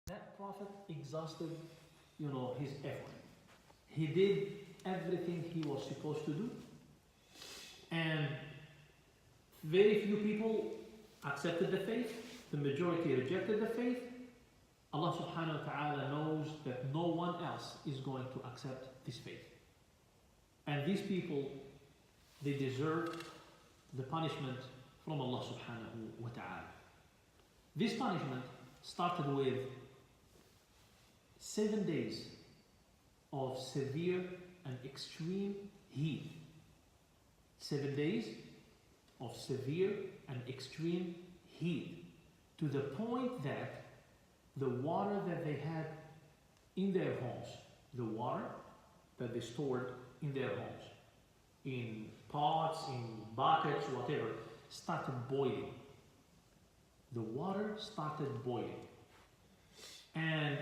That prophet exhausted, his effort. He did everything he was supposed to do, and very few people accepted the faith. The majority rejected the faith. Allah subhanahu wa ta'ala knows that no one else is going to accept this faith. And these people, they deserve the punishment from Allah subhanahu wa ta'ala. This punishment started with 7 days of severe and extreme heat. 7 days of severe and extreme heat, to the point that the water that they had in their homes, the water that they stored in their homes, in pots, in buckets, whatever, started boiling. The water started boiling. And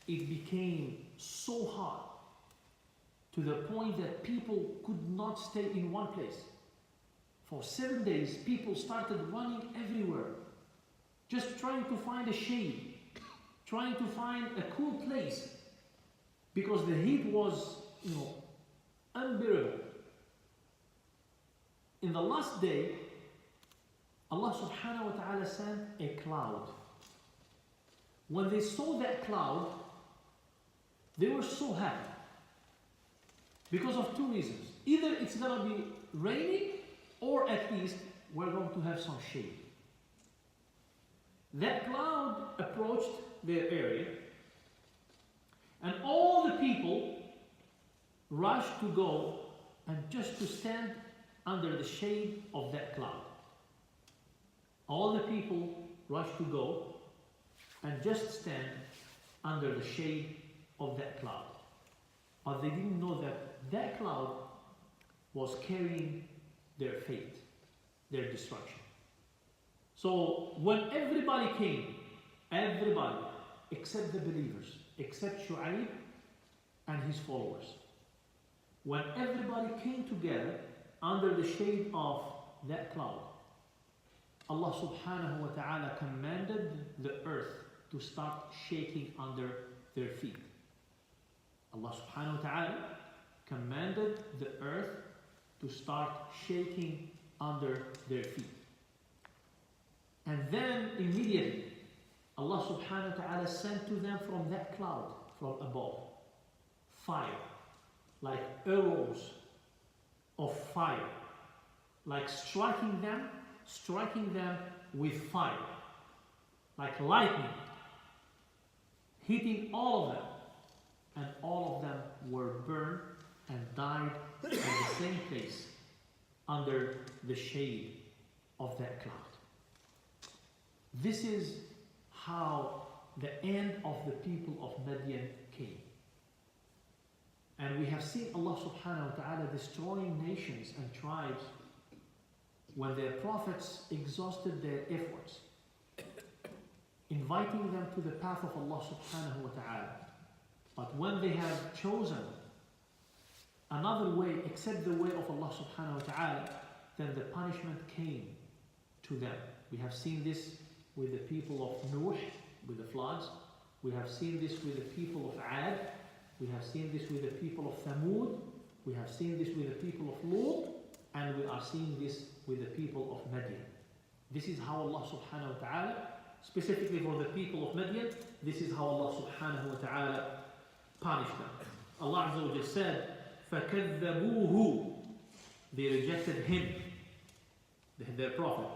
it became so hot to the point that people could not stay in one place. For 7 days, people started running everywhere, just trying to find a shade, trying to find a cool place, because the heat was, unbearable. In the last day, Allah subhanahu wa ta'ala sent a cloud. When they saw that cloud, they were so happy because of two reasons. Either it's going to be raining, or at least we're going to have some shade. That cloud approached their area, and all the people rushed to go and just to stand under the shade of that cloud. All the people rushed to go and just stand under the shade of that cloud. But they didn't know that that cloud was carrying their fate, their destruction. So when everybody came, everybody except the believers, except Shuaib and his followers, when everybody came together under the shade of that cloud, Allah subhanahu wa ta'ala commanded the earth to start shaking under their feet. Allah subhanahu wa ta'ala commanded the earth to start shaking under their feet. And then immediately Allah subhanahu wa ta'ala sent to them from that cloud, from above, fire, like arrows of fire, like striking them with fire, like lightning, hitting all of them, and all of them were burned and died at the same place under the shade of that cloud. This is how the end of the people of Madian came. And we have seen Allah subhanahu wa ta'ala destroying nations and tribes when their prophets exhausted their efforts, inviting them to the path of Allah subhanahu wa ta'ala. But when they have chosen another way except the way of Allah subhanahu wa ta'ala, then the punishment came to them. We have seen this with the people of Nuh, with the floods. We have seen this with the people of Ad. We have seen this with the people of Thamud. We have seen this with the people of Lut. And we are seeing this with the people of Madian. This is how Allah subhanahu wa ta'ala, specifically for the people of Madian, this is how Allah subhanahu wa ta'ala punished them. Allah Azza wa Jalla said, فَكَذَّبُوهُ, they rejected him, their prophet.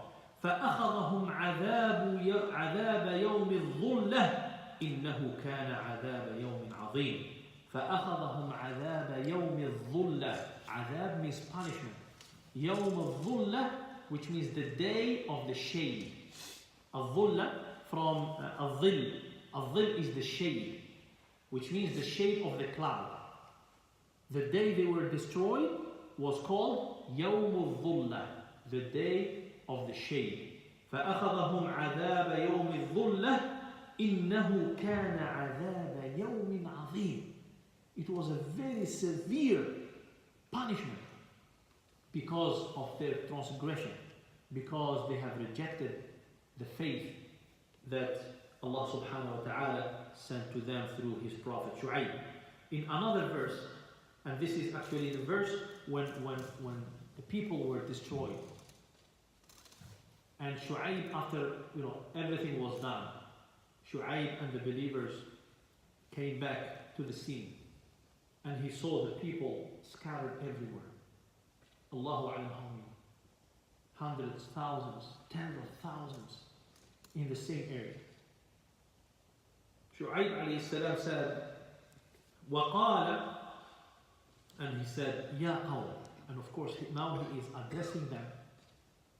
فَأَخَذَهُمْ عَذَابَ يَوْمِ الظُّلَّةِ إِنَّهُ كَانَ عَذَابَ يَوْمٍ عَظِيمٍ. فَأَخَذَهُمْ عَذَابَ يَوْمِ الظُّلَّةِ. Adhab means punishment. يَوْمِ الظُّلَّةِ, which means the day of the shade. الظُّلَّة from الظِّل. الظِّل is the shade, which means the shade of the cloud. The day they were destroyed was called يَوْمُ الظُّلَّةِ, the day of the shade. فَأَخَذَهُمْ عَذَابَ يَوْمِ الظُّلَّةِ إِنَّهُ كَانَ عَذَابَ يَوْمٍ عَظِيمٍ. It was a very severe punishment because of their transgression, because they have rejected the faith that Allah subhanahu wa ta'ala sent to them through his prophet Shuaib. In another verse, and this is actually the verse when the people were destroyed, and Shuaib, after everything was done, Shuaib and the believers came back to the scene, and he saw the people scattered everywhere. Allahu alam how many? Hundreds, thousands, tens of thousands in the same area. Shuaib alayhi salam said, وَقَالَ, and he said, Ya qawm. And of course, now he is addressing them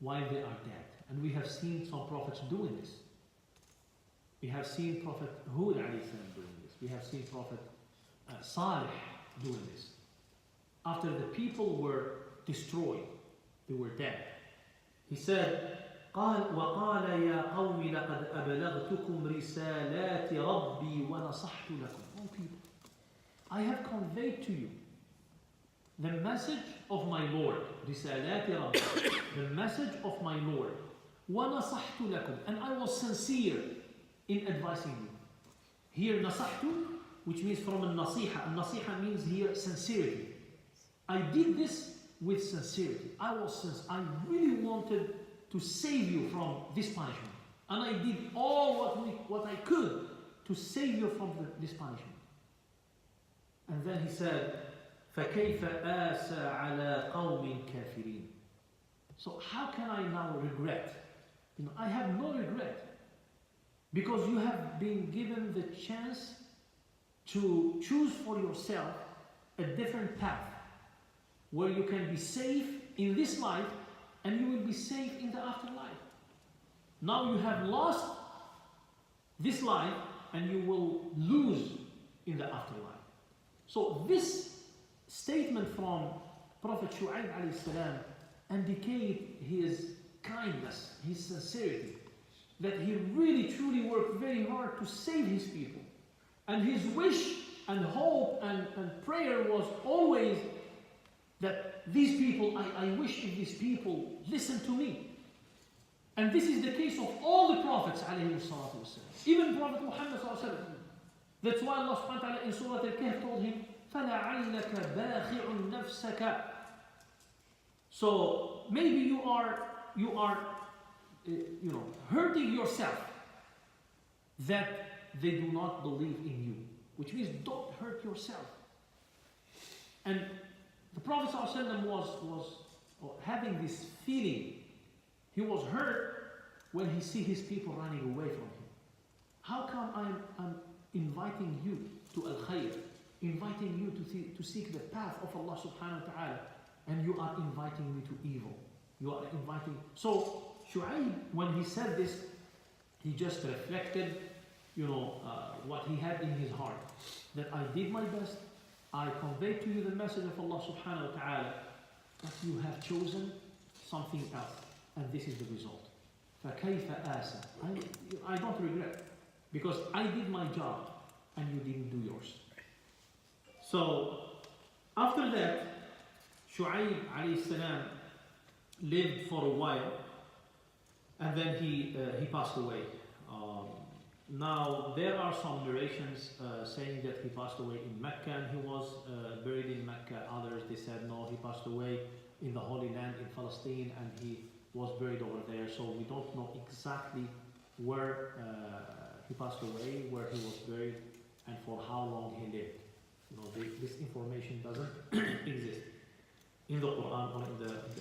while they are dead. And we have seen some prophets doing this. We have seen Prophet Hud alayhi salam doing this. We have seen Prophet Salih doing this. After the people were destroyed, they were dead. He said, قال وقال يا قوم لقد أبلغتكم رسالات ربي ونصحت لكم. Oh people, I have conveyed to you the message of my Lord. رسالات ربي, the message of my Lord. ونصحت لكم, and I was sincere in advising you. Here نصحت, which means from النصيحة. النصيحة means here sincerity. I did this with sincerity. I really wanted to save you from this punishment. And I did all what I could to save you from this punishment. And then he said, فَكَيْفَ آسَى عَلَىٰ قَوْمٍ كَافِرِينَ. So how can I now regret? I have no regret. Because you have been given the chance to choose for yourself a different path, where you can be safe in this life and you will be safe in the afterlife. Now you have lost this life and you will lose in the afterlife. So this statement from Prophet Shuaib alayhi salam indicate his kindness, his sincerity, that he really truly worked very hard to save his people. And his wish and hope and prayer was always that these people, I wish if these people listen to me. And this is the case of all the prophets alayhi salatu wasalam. Even Prophet Muhammad sallallahu alayhi wa sallam. That's why Allah subhanahu wa ta'ala in Surah Al-Kahf told him, فَلَعَلَّكَ بَاخِعٌ نَفْسَكَ. So maybe you are hurting yourself that they do not believe in you. Which means don't hurt yourself. And the Prophet ﷺ was having this feeling. He was hurt when he see his people running away from him. How come I'm inviting you to al-khayr, inviting you to seek the path of Allah subhanahu wa ta'ala, and you are inviting me to evil? You are inviting. So Shuaib, when he said this, he just reflected, what he had in his heart. That I did my best. I conveyed to you the message of Allah subhanahu wa ta'ala, but you have chosen something else, and this is the result. فَكَيْفَ آسَى. I don't regret, because I did my job and you didn't do yours. So after that, Shuaib alayhi salam lived for a while, and then he passed away. Now, there are some narrations saying that he passed away in Mecca and he was buried in Mecca. Others, they said no, he passed away in the Holy Land in Palestine and he was buried over there. So we don't know exactly where he passed away, where he was buried, and for how long he lived. This information doesn't exist in the Quran or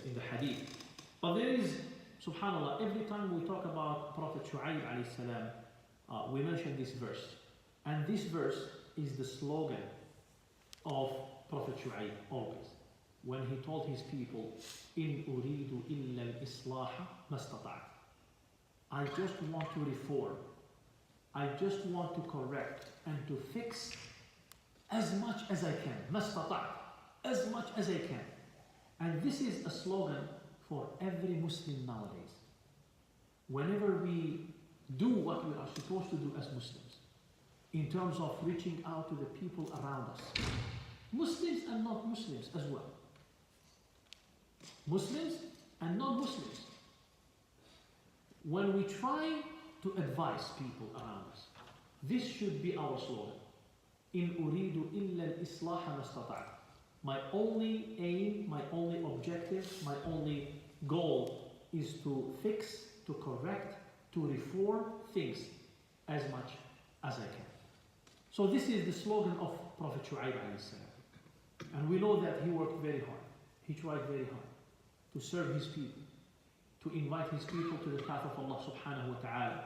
in the Hadith. But there is, subhanAllah, every time we talk about Prophet Shuaib alayhi salam, we mention this verse, and this verse is the slogan of Prophet Shuaib always. When he told his people, "In uridu illa al-islaha mastata'tu." I just want to reform. I just want to correct and to fix as much as I can. Mastata'tu, as much as I can. And this is a slogan for every Muslim nowadays. Whenever we do what we are supposed to do as Muslims, in terms of reaching out to the people around us, Muslims and non-Muslims as well. Muslims and non-Muslims. When we try to advise people around us, This should be our slogan. In uridu illa al-islah ma istata'tu. My only aim, my only objective, my only goal is to fix, to correct, to reform things as much as I can. So this is the slogan of Prophet Shuaib alayhi salam. And we know that he worked very hard. He tried very hard to serve his people, to invite his people to the path of Allah subhanahu wa ta'ala.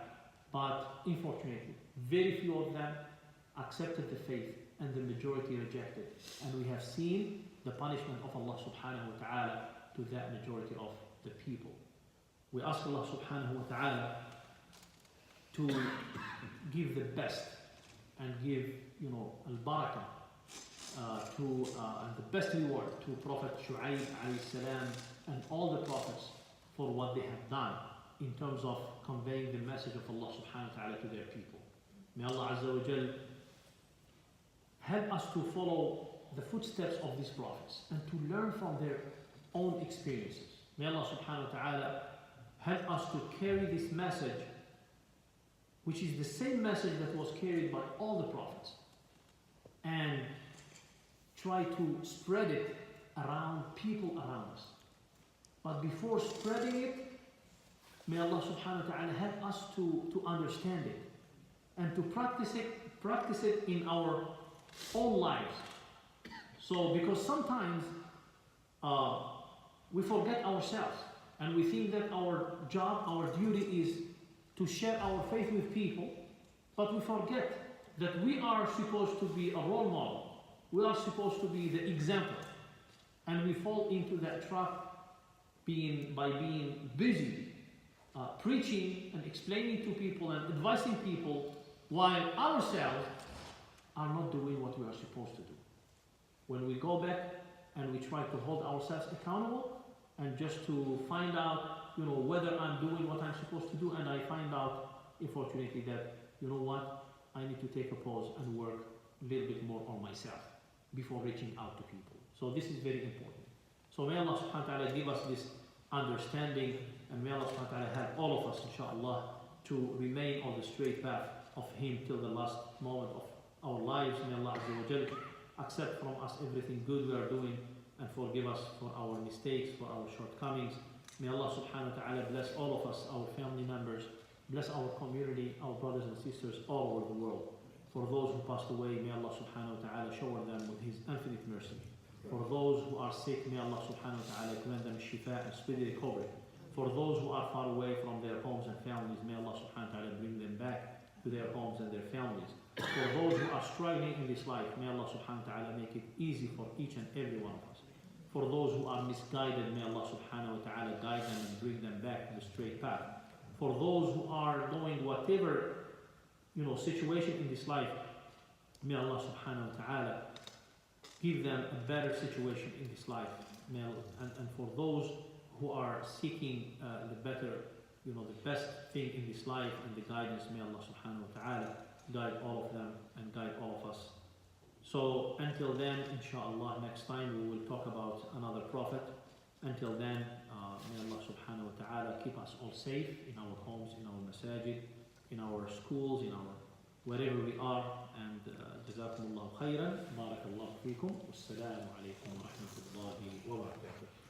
But unfortunately, very few of them accepted the faith and the majority rejected. And we have seen the punishment of Allah subhanahu wa ta'ala to that majority of the people. We ask Allah subhanahu wa ta'ala to give the best and give, al-barakah and the best reward to Prophet Shuaib alayhi salam and all the prophets for what they have done in terms of conveying the message of Allah subhanahu wa ta'ala to their people. May Allah azza wa jal help us to follow the footsteps of these prophets and to learn from their own experiences. May Allah subhanahu wa ta'ala help us to carry this message, which is the same message that was carried by all the prophets, and try to spread it around people around us. But before spreading it, may Allah subhanahu wa ta'ala help us to understand it and to practice it in our own lives. So, because sometimes we forget ourselves and we think that our job, our duty is to share our faith with people, but we forget that we are supposed to be a role model. We are supposed to be the example. And we fall into that trap by being busy preaching and explaining to people and advising people, while ourselves are not doing what we are supposed to do. When we go back and we try to hold ourselves accountable and just to find out, whether I'm doing what I'm supposed to do, and I find out, unfortunately, that, I need to take a pause and work a little bit more on myself before reaching out to people. So this is very important. So may Allah subhanahu wa ta'ala give us this understanding, and may Allah subhanahu wa ta'ala help all of us, inshallah, to remain on the straight path of Him till the last moment of our lives. May Allah azza wa jal accept from us everything good we are doing and forgive us for our mistakes, for our shortcomings. May Allah subhanahu wa ta'ala bless all of us, our family members, bless our community, our brothers and sisters all over the world. For those who passed away, may Allah subhanahu wa ta'ala shower them with His infinite mercy. For those who are sick, may Allah subhanahu wa ta'ala grant them shifa and speedy recovery. For those who are far away from their homes and families, may Allah subhanahu wa ta'ala bring them back to their homes and their families. For those who are struggling in this life, may Allah subhanahu wa ta'ala make it easy for each and every one of us. For those who are misguided, may Allah subhanahu wa ta'ala guide them and bring them back to the straight path. For those who are going whatever situation in this life, may Allah subhanahu wa ta'ala give them a better situation in this life. And for those who are seeking the better, the best thing in this life and the guidance, may Allah subhanahu wa ta'ala guide all of them and guide all of us. So until then, inshallah, next time we will talk about another prophet. Until then, may Allah subhanahu wa ta'ala keep us all safe in our homes, in our masajid, in our schools, in our wherever we are. And jazakumullahu khairan, barakallahu feekum, wassalamu alaikum wa rahmatullahi wa barakatuh.